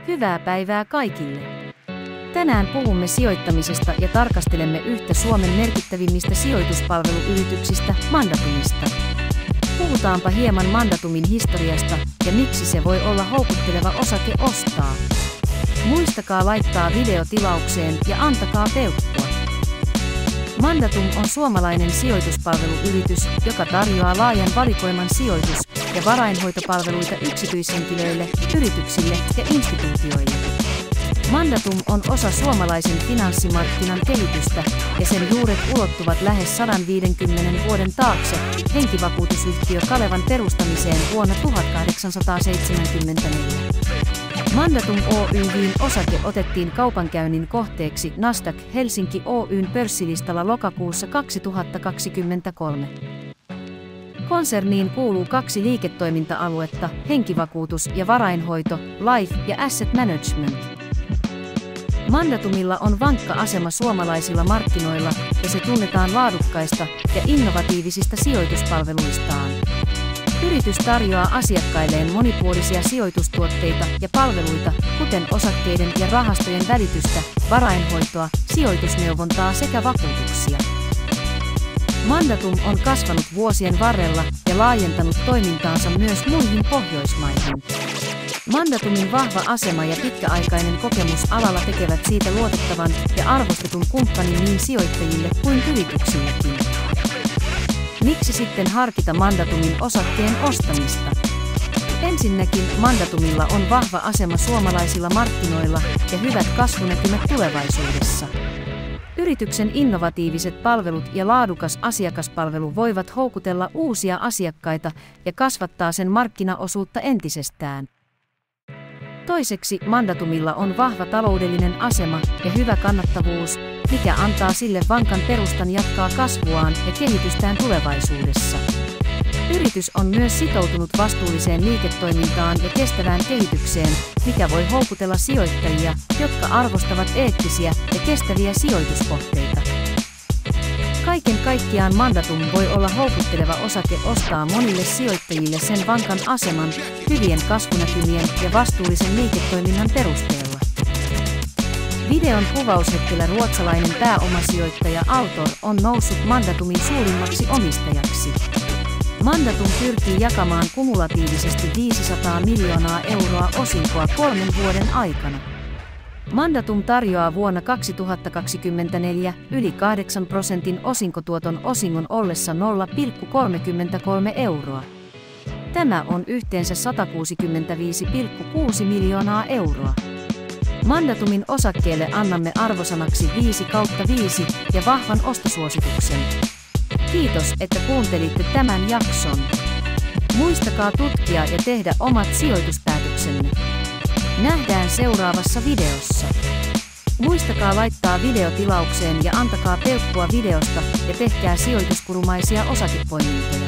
Hyvää päivää kaikille! Tänään puhumme sijoittamisesta ja tarkastelemme yhtä Suomen merkittävimmistä sijoituspalveluyrityksistä, Mandatumista. Puhutaanpa hieman Mandatumin historiasta ja miksi se voi olla houkutteleva osake ostaa. Muistakaa laittaa video tilaukseen ja antakaa peukkua. Mandatum on suomalainen sijoituspalveluyritys, joka tarjoaa laajan valikoiman sijoitus- ja varainhoitopalveluita yksityishenkilöille, yrityksille ja instituutioille. Mandatum on osa suomalaisen finanssimarkkinan kehitystä ja sen juuret ulottuvat lähes 150 vuoden taakse henkivakuutusyhtiö Kalevan perustamiseen vuonna 1874. Mandatum Oyj:n osake otettiin kaupankäynnin kohteeksi Nasdaq Helsinki Oyn pörssilistalla lokakuussa 2023. Konserniin kuuluu 2 liiketoiminta-aluetta, henkivakuutus ja varainhoito, Life ja Asset Management. Mandatumilla on vankka asema suomalaisilla markkinoilla ja se tunnetaan laadukkaista ja innovatiivisista sijoituspalveluistaan. Yritys tarjoaa asiakkailleen monipuolisia sijoitustuotteita ja palveluita, kuten osakkeiden ja rahastojen välitystä, varainhoitoa, sijoitusneuvontaa sekä vakuutuksia. Mandatum on kasvanut vuosien varrella ja laajentanut toimintaansa myös muihin Pohjoismaihin. Mandatumin vahva asema ja pitkäaikainen kokemus alalla tekevät siitä luotettavan ja arvostetun kumppanin niin sijoittajille kuin yrityksillekin. Miksi sitten harkita Mandatumin osakkeen ostamista? Ensinnäkin Mandatumilla on vahva asema suomalaisilla markkinoilla ja hyvät kasvunäkymät tulevaisuudessa. Yrityksen innovatiiviset palvelut ja laadukas asiakaspalvelu voivat houkutella uusia asiakkaita ja kasvattaa sen markkinaosuutta entisestään. Toiseksi Mandatumilla on vahva taloudellinen asema ja hyvä kannattavuus, mikä antaa sille vankan perustan jatkaa kasvuaan ja kehitystään tulevaisuudessa. Yritys on myös sitoutunut vastuulliseen liiketoimintaan ja kestävään kehitykseen, mikä voi houkutella sijoittajia, jotka arvostavat eettisiä ja kestäviä sijoituskohteita. Kaiken kaikkiaan Mandatum voi olla houkutteleva osake ostaa monille sijoittajille sen vankan aseman, hyvien kasvunäkymien ja vastuullisen liiketoiminnan perusteella. Videon kuvaushetkellä ruotsalainen pääomasijoittaja Altor on noussut Mandatumin suurimmaksi omistajaksi. Mandatum pyrkii jakamaan kumulatiivisesti 500 miljoonaa euroa osinkoa 3 vuoden aikana. Mandatum tarjoaa vuonna 2024 yli 8% osinkotuoton osingon ollessa 0,33 euroa. Tämä on yhteensä 165,6 miljoonaa euroa. Mandatumin osakkeelle annamme arvosanaksi 5/5 ja vahvan ostosuosituksen. Kiitos, että kuuntelitte tämän jakson. Muistakaa tutkia ja tehdä omat sijoituspäätöksenne. Nähdään seuraavassa videossa. Muistakaa laittaa video tilaukseen ja antakaa peukkua videosta ja tehkää sijoituskurumaisia osakepoimintoja.